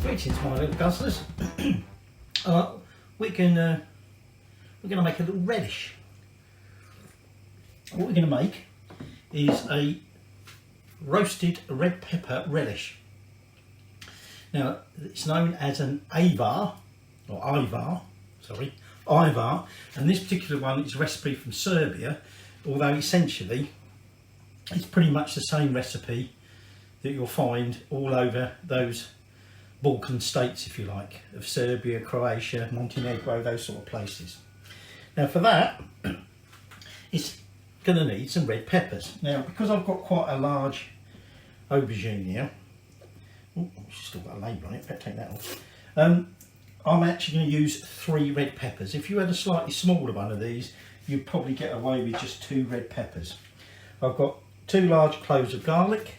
Greetings, my little guzzlers. we're going to make a little relish. What we're going to make is a roasted red pepper relish. Now, it's known as an Ajvar, or Ajvar, sorry, Ajvar, and this particular one is a recipe from Serbia, although essentially it's pretty much the same recipe that you'll find all over those Balkan states, if you like, of Serbia, Croatia, Montenegro, those sort of places. Now for that, it's going to need some red peppers. Now because I've got quite a large aubergine here, still got a label on it, better take that off. I'm actually going to use 3 red peppers. If you had a slightly smaller one of these, you'd probably get away with just 2 red peppers. I've got 2 large cloves of garlic,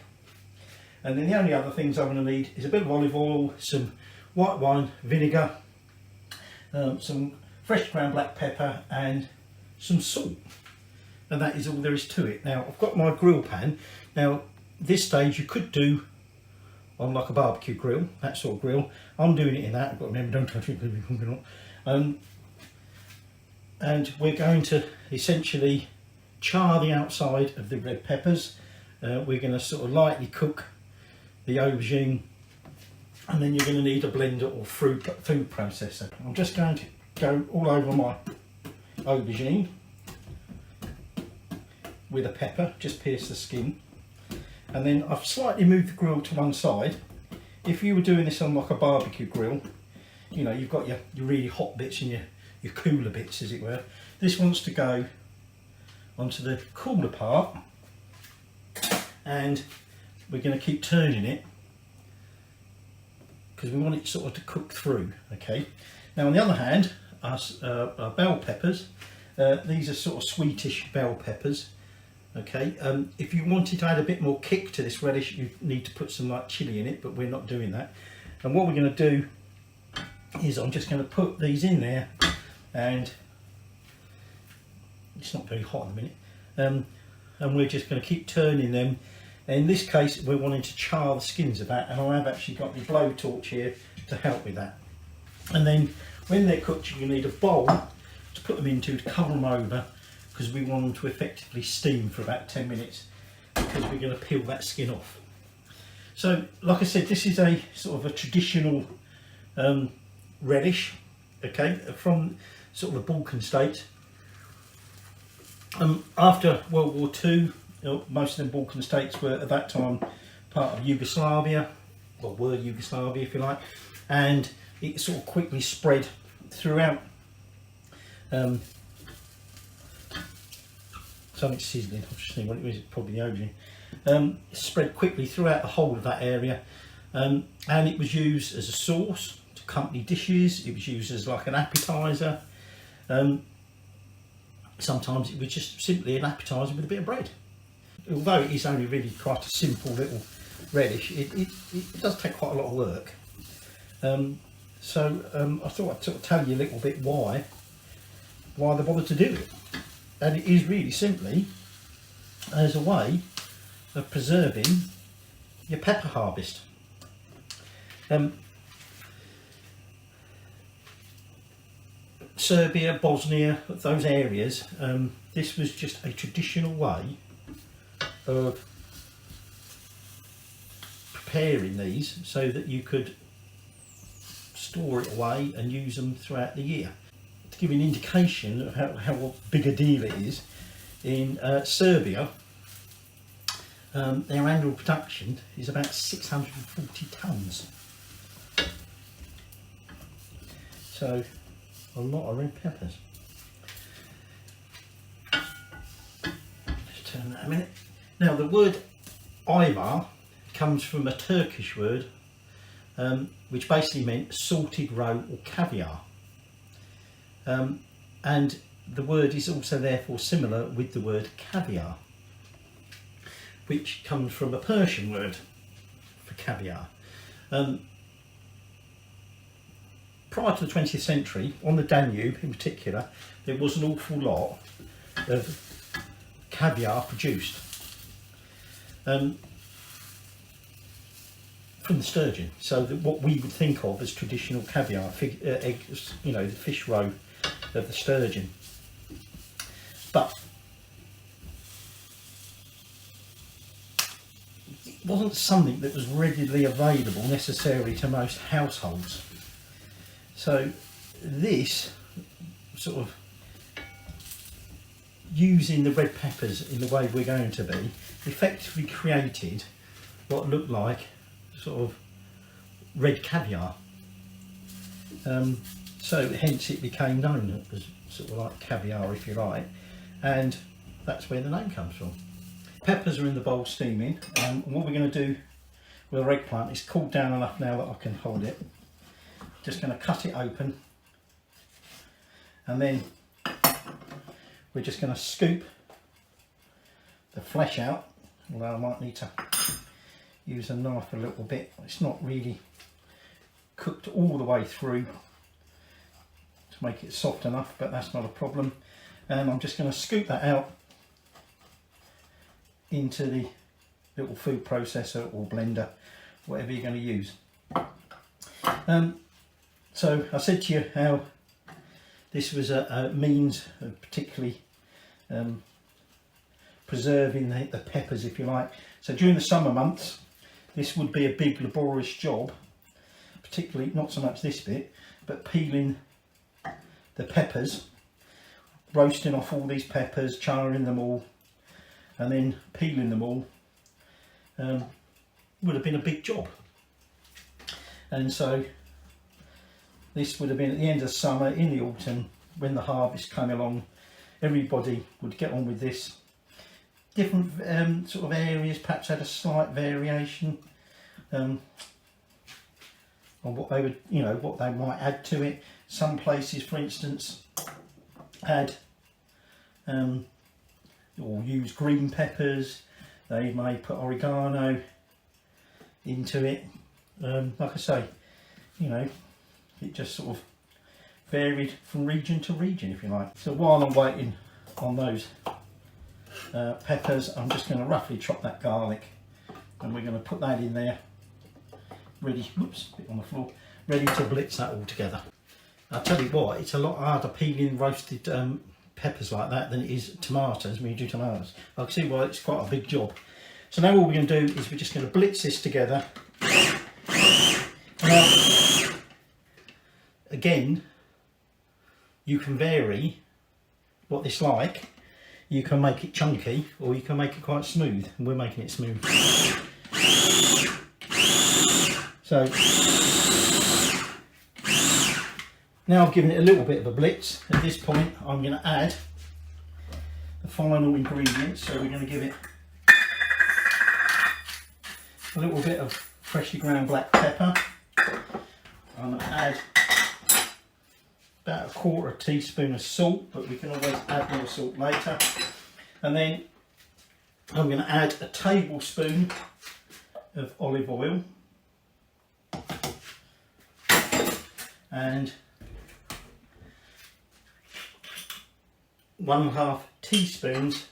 and then the only other things I'm going to need is a bit of olive oil, some white wine vinegar, some fresh ground black pepper and some salt, and that is all there is to it. Now I've got my grill pan. Now this stage you could do on like a barbecue grill, that sort of grill. I'm doing it in that. I've got to remember, don't touch it because we're cooking on. And we're going to essentially char the outside of the red peppers. We're going to sort of lightly cook the aubergine, and then you're going to need a blender or food processor. I'm just going to go all over my aubergine with a pepper, just pierce the skin. And then I've slightly moved the grill to one side. If you were doing this on like a barbecue grill, you know, you've got your really hot bits and your cooler bits, as it were. This wants to go onto the cooler part, and we're going to keep turning it because we want it sort of to cook through. Okay. Now on the other hand, our bell peppers, these are sort of sweetish bell peppers. Okay, if you wanted to add a bit more kick to this relish, you need to put some like chilli in it, but we're not doing that. And what we're going to do is I'm just going to put these in there, and it's not very hot at the minute, and we're just going to keep turning them. In this case we're wanting to char the skins of that, and I have actually got the blowtorch here to help with that. And then when they're cooked, you need a bowl to put them into to cover them over, because we want them to effectively steam for about 10 minutes because we're going to peel that skin off. So like I said, this is a sort of a traditional relish, okay, from sort of the Balkan states. After World War II, most of the Balkan states were at that time part of Yugoslavia, or were Yugoslavia if you like, and it sort of quickly spread throughout. Something sizzling, I've just seen what it was, probably the aubergine. Spread quickly throughout the whole of that area, and it was used as a sauce to accompany dishes. It was used as like an appetizer. Sometimes it was just simply an appetizer with a bit of bread. Although it is only really quite a simple little relish, it does take quite a lot of work. So I thought I'd sort of tell you a little bit why they bothered to do it. And it is really simply as a way of preserving your pepper harvest. Serbia, Bosnia, those areas, this was just a traditional way of preparing these so that you could store it away and use them throughout the year. To give you an indication of how big a deal it is, in Serbia, their annual production is about 640 tonnes. So a lot of red peppers. Just turn that a minute. Now the word Ajvar comes from a Turkish word which basically meant salted roe or caviar. And the word is also therefore similar with the word caviar, which comes from a Persian word for caviar. Prior to the 20th century, on the Danube in particular, there was an awful lot of caviar produced. from the sturgeon. So that what we would think of as traditional caviar, eggs, you know, the fish roe of the sturgeon. But it wasn't something that was readily available necessarily to most households. So this sort of using the red peppers in the way we're going to be effectively created what looked like sort of red caviar. So hence it became known as sort of like caviar, if you like, and that's where the name comes from. Peppers are in the bowl steaming, and what we're going to do with our eggplant is cooled down enough now that I can hold it. Just going to cut it open, and then we're just going to scoop the flesh out, although I might need to use a knife a little bit. It's not really cooked all the way through to make it soft enough, but that's not a problem. And I'm just going to scoop that out into the little food processor or blender, whatever you're going to use. So I said to you how this was a means of particularly preserving the peppers, if you like. So during the summer months, this would be a big laborious job, particularly not so much this bit, but peeling the peppers, roasting off all these peppers, charring them all, and then peeling them all would have been a big job. And so this would have been at the end of summer, in the autumn, when the harvest came along. Everybody would get on with this. Different sort of areas perhaps had a slight variation on what they would, you know, what they might add to it. Some places, for instance, had or use green peppers. They may put oregano into it. Like I say, you know, it just sort of varied from region to region, if you like. So while I'm waiting on those peppers, I'm just going to roughly chop that garlic, and we're going to put that in there, ready, oops, bit on the floor, ready to blitz that all together. I'll tell you what, it's a lot harder peeling roasted peppers like that than it is tomatoes when you do tomatoes. I can see why it's quite a big job. So now what we're going to do is we're just going to blitz this together. Now, again, you can vary what this like. You can make it chunky or you can make it quite smooth, and we're making it smooth. So now I've given it a little bit of a blitz. At this point I'm going to add the final ingredients. So we're going to give it a little bit of freshly ground black pepper. I'm going to add about a 1/4 teaspoon of salt, but we can always add more salt later. And then I'm going to add a tablespoon of olive oil and 1.5 teaspoons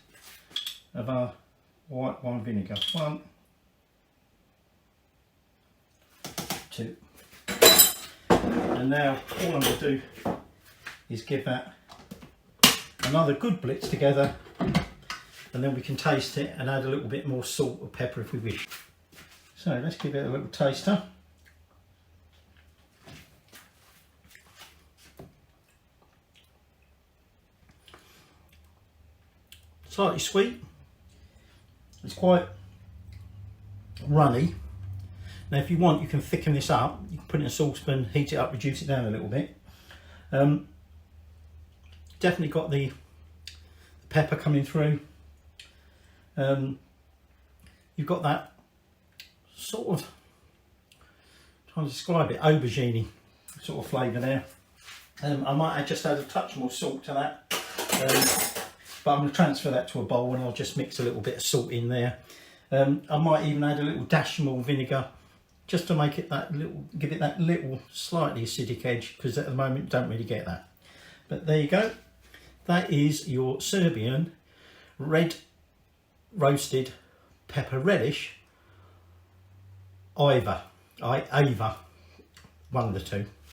of our white wine vinegar. 1, 2. And now all I'm going to do is give that another good blitz together, and then we can taste it and add a little bit more salt or pepper if we wish. So let's give it a little taster. Slightly sweet, it's quite runny. Now if you want, you can thicken this up. You can put it in a saucepan, heat it up, reduce it down a little bit. Definitely got the pepper coming through. You've got that sort of, trying to describe it, aubergine sort of flavour there. I might just add a touch more salt to that, but I'm going to transfer that to a bowl and I'll just mix a little bit of salt in there. I might even add a little dash more vinegar, just to make it that little, give it that little slightly acidic edge, because at the moment you don't really get that. But there you go. That is your Serbian red roasted pepper relish Ajvar. Ajvar, one of the two.